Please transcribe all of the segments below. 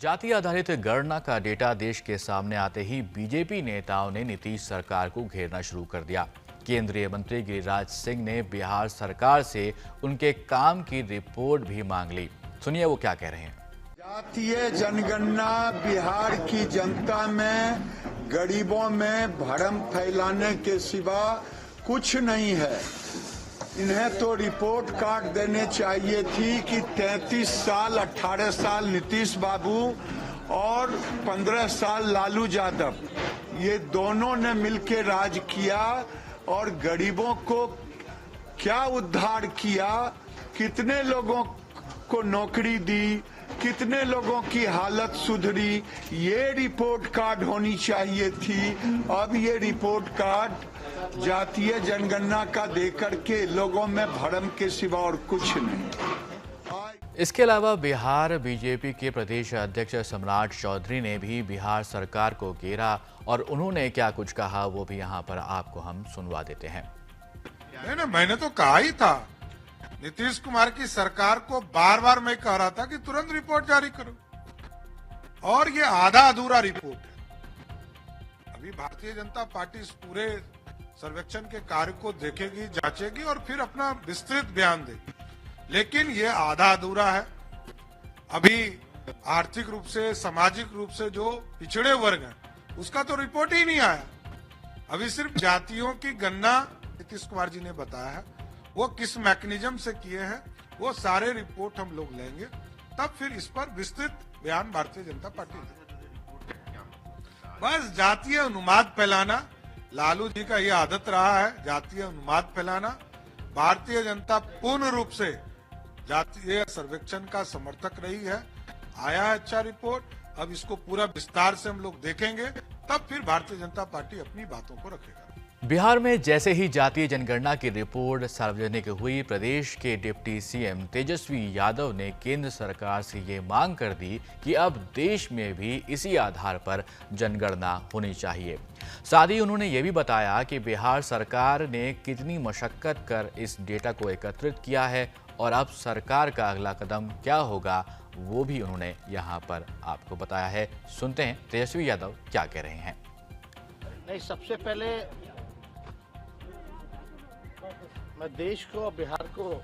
जाति आधारित गणना का डेटा देश के सामने आते ही बीजेपी नेताओं ने नीतीश सरकार को घेरना शुरू कर दिया। केंद्रीय मंत्री गिरिराज सिंह ने बिहार सरकार से उनके काम की रिपोर्ट भी मांग ली। सुनिए वो क्या कह रहे हैं। जातीय जनगणना बिहार की जनता में, गरीबों में भ्रम फैलाने के सिवा कुछ नहीं है। इन्हें तो रिपोर्ट कार्ड देने चाहिए थी कि 33 साल 18 साल नीतीश बाबू और 15 साल लालू यादव, ये दोनों ने मिलकर राज किया और गरीबों को क्या उद्धार किया, कितने लोगों को नौकरी दी, कितने लोगों की हालत सुधरी, ये रिपोर्ट कार्ड होनी चाहिए थी। अब ये रिपोर्ट कार्ड जातीय जनगणना का देकर के लोगों में भ्रम के सिवा और कुछ नहीं। इसके अलावा बिहार बीजेपी के प्रदेश अध्यक्ष सम्राट चौधरी ने भी बिहार सरकार को घेरा और उन्होंने क्या कुछ कहा वो भी यहाँ पर आपको हम सुनवा देते हैं। नहीं, मैंने तो कहा ही था, नीतीश कुमार की सरकार को बार बार मैं कह रहा था कि तुरंत रिपोर्ट जारी करो, और ये आधा अधूरा रिपोर्ट है। अभी भारतीय जनता पार्टी इस पूरे सर्वेक्षण के कार्य को देखेगी, जांचेगी और फिर अपना विस्तृत बयान देगी, लेकिन ये आधा अधूरा है। अभी आर्थिक रूप से, सामाजिक रूप से जो पिछड़े वर्ग हैं उसका तो रिपोर्ट ही नहीं आया। अभी सिर्फ जातियों की गणना नीतीश कुमार जी ने बताया है, वो किस मैकेनिज्म से किए हैं वो सारे रिपोर्ट हम लोग लेंगे, तब फिर इस पर विस्तृत बयान भारतीय जनता पार्टी देगी। बस जातीय उन्माद फैलाना, लालू जी का ये आदत रहा है, जातीय उन्माद फैलाना। भारतीय जनता पूर्ण रूप से जातीय सर्वेक्षण का समर्थक रही है। आया है अच्छा रिपोर्ट, अब इसको पूरा विस्तार से हम लोग देखेंगे, तब फिर भारतीय जनता पार्टी अपनी बातों को रखेगा। बिहार में जैसे ही जातीय जनगणना की रिपोर्ट सार्वजनिक हुई, प्रदेश के डिप्टी सीएम तेजस्वी यादव ने केंद्र सरकार से ये मांग कर दी कि अब देश में भी इसी आधार पर जनगणना होनी चाहिए। साथ ही उन्होंने ये भी बताया कि बिहार सरकार ने कितनी मशक्कत कर इस डेटा को एकत्रित किया है और अब सरकार का अगला कदम क्या होगा वो भी उन्होंने यहाँ पर आपको बताया है। सुनते हैं तेजस्वी यादव क्या कह रहे हैं। नहीं, सबसे पहले मैं देश को, बिहार को,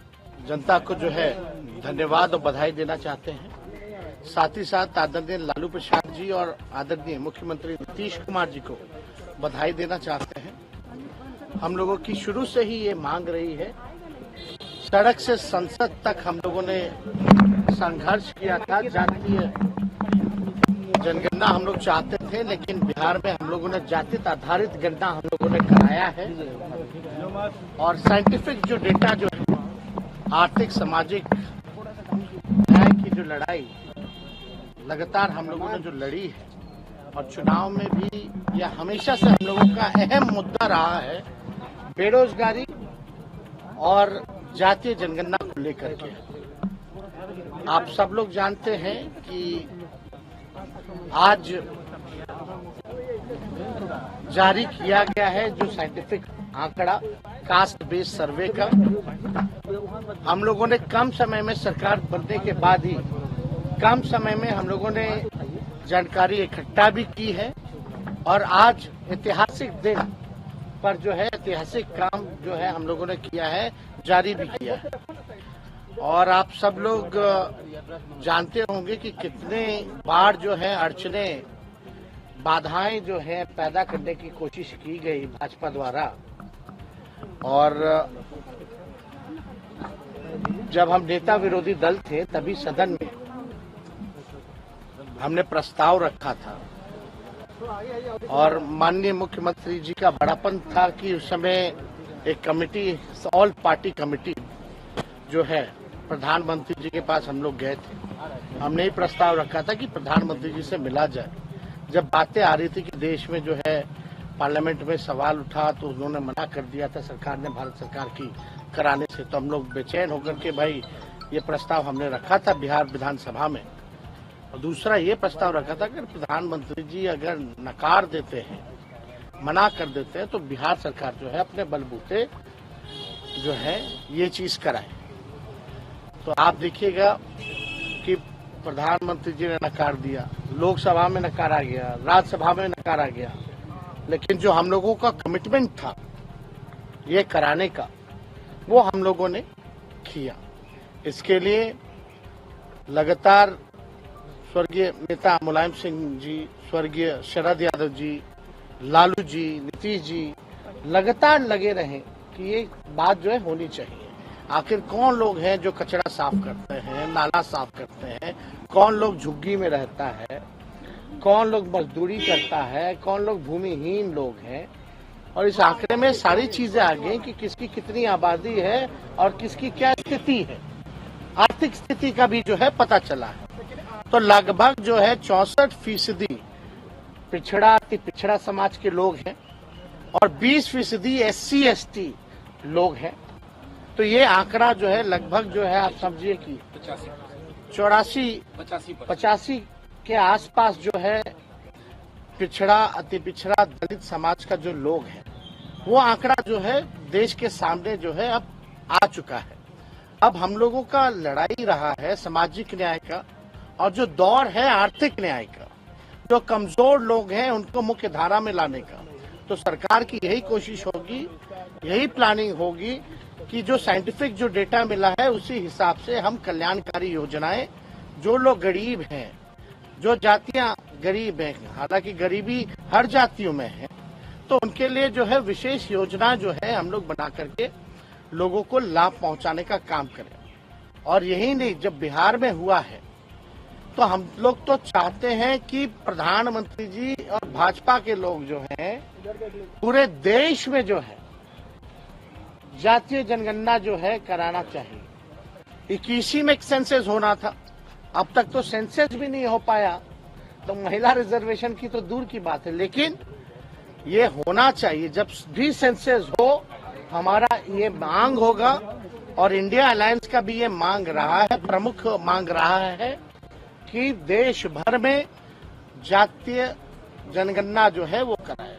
जनता को जो है धन्यवाद और बधाई देना चाहते हैं। साथ ही साथ आदरणीय लालू प्रसाद जी और आदरणीय मुख्यमंत्री नीतीश कुमार जी को बधाई देना चाहते हैं। हम लोगों की शुरू से ही ये मांग रही है, सड़क से संसद तक हम लोगों ने संघर्ष किया था। जातीय जनगणना हम लोग चाहते थे, लेकिन बिहार में हम लोगों ने जाति आधारित गणना हम लोगों ने कराया है और साइंटिफिक जो डेटा जो है, आर्थिक सामाजिक न्याय की जो लड़ाई लगातार हम लोगों ने जो लड़ी है और चुनाव में भी यह हमेशा से हम लोगों का अहम मुद्दा रहा है, बेरोजगारी और जातीय जनगणना को लेकर के। आप सब लोग जानते हैं कि आज जारी किया गया है जो साइंटिफिक आंकड़ा कास्ट बेस्ड सर्वे का। हम लोगों ने कम समय में, सरकार बनने के बाद ही कम समय में हम लोगों ने जानकारी इकट्ठा भी की है और आज ऐतिहासिक दिन पर जो है ऐतिहासिक काम जो है हम लोगों ने किया है, जारी भी किया है। और आप सब लोग जानते होंगे कि कितने बार जो है अड़चने, बाधाएं जो है पैदा करने की कोशिश की गई भाजपा द्वारा। और जब हम नेता विरोधी दल थे तभी सदन में हमने प्रस्ताव रखा था और माननीय मुख्यमंत्री जी का बड़ापन था कि उस समय एक कमेटी, ऑल पार्टी कमेटी जो है, प्रधानमंत्री जी के पास हम लोग गए थे। हमने ही प्रस्ताव रखा था कि प्रधानमंत्री जी से मिला जाए। जब बातें आ रही थी कि देश में जो है पार्लियामेंट में सवाल उठा तो उन्होंने मना कर दिया था सरकार ने, भारत सरकार की कराने से। तो हम लोग बेचैन होकर के भाई ये प्रस्ताव हमने रखा था बिहार विधानसभा में। और दूसरा ये प्रस्ताव रखा था कि प्रधानमंत्री जी अगर नकार देते हैं, मना कर देते हैं, तो बिहार सरकार जो है अपने बलबूते जो है ये चीज कराए। तो आप देखिएगा कि प्रधानमंत्री जी ने नकार दिया, लोकसभा में नकारा गया, राज्यसभा में नकारा गया, लेकिन जो हम लोगों का कमिटमेंट था ये कराने का, वो हम लोगों ने किया। इसके लिए लगातार स्वर्गीय नेता मुलायम सिंह जी, स्वर्गीय शरद यादव जी, लालू जी, नीतीश जी लगातार लगे रहे कि ये बात जो है होनी चाहिए। आखिर कौन लोग हैं जो कचरा साफ करते हैं, नाला साफ करते हैं, कौन लोग झुग्गी में रहता है, कौन लोग मजदूरी करता है, कौन लोग भूमिहीन लोग हैं, और इस आंकड़े में सारी चीजें आ गई कि किसकी कितनी आबादी है और किसकी क्या स्थिति है, आर्थिक स्थिति का भी जो है पता चला है। तो लगभग जो है 64% पिछड़ा अति पिछड़ा समाज के लोग हैं और 20% SC/ST लोग हैं। तो ये आंकड़ा जो है लगभग जो है आप समझिए कि 85 के आसपास जो है पिछड़ा अति पिछड़ा दलित समाज का जो लोग हैं, वो आंकड़ा जो है देश के सामने जो है अब आ चुका है। अब हम लोगों का लड़ाई रहा है सामाजिक न्याय का, और जो दौर है आर्थिक न्याय का, जो कमजोर लोग हैं उनको मुख्य धारा में लाने का। तो सरकार की यही कोशिश होगी, यही प्लानिंग होगी कि जो साइंटिफिक जो डेटा मिला है उसी हिसाब से हम कल्याणकारी योजनाएं, जो लोग गरीब हैं, जो जातियां गरीब हैं, हालांकि गरीबी हर जातियों में है, तो उनके लिए जो है विशेष योजना जो है हम लोग बना करके लोगों को लाभ पहुंचाने का काम करें। और यही नहीं, जब बिहार में हुआ है तो हम लोग तो चाहते हैं कि प्रधानमंत्री जी और भाजपा के लोग जो हैं पूरे देश में जो है जातीय जनगणना जो है कराना चाहिए। 21 में एक सेंसस होना था, अब तक तो सेंसस भी नहीं हो पाया, तो महिला रिजर्वेशन की तो दूर की बात है, लेकिन ये होना चाहिए। जब भी सेंसस हो हमारा ये मांग होगा, और इंडिया अलायंस का भी ये मांग रहा है, प्रमुख मांग रहा है कि देश भर में जातीय जनगणना जो है वो कराए।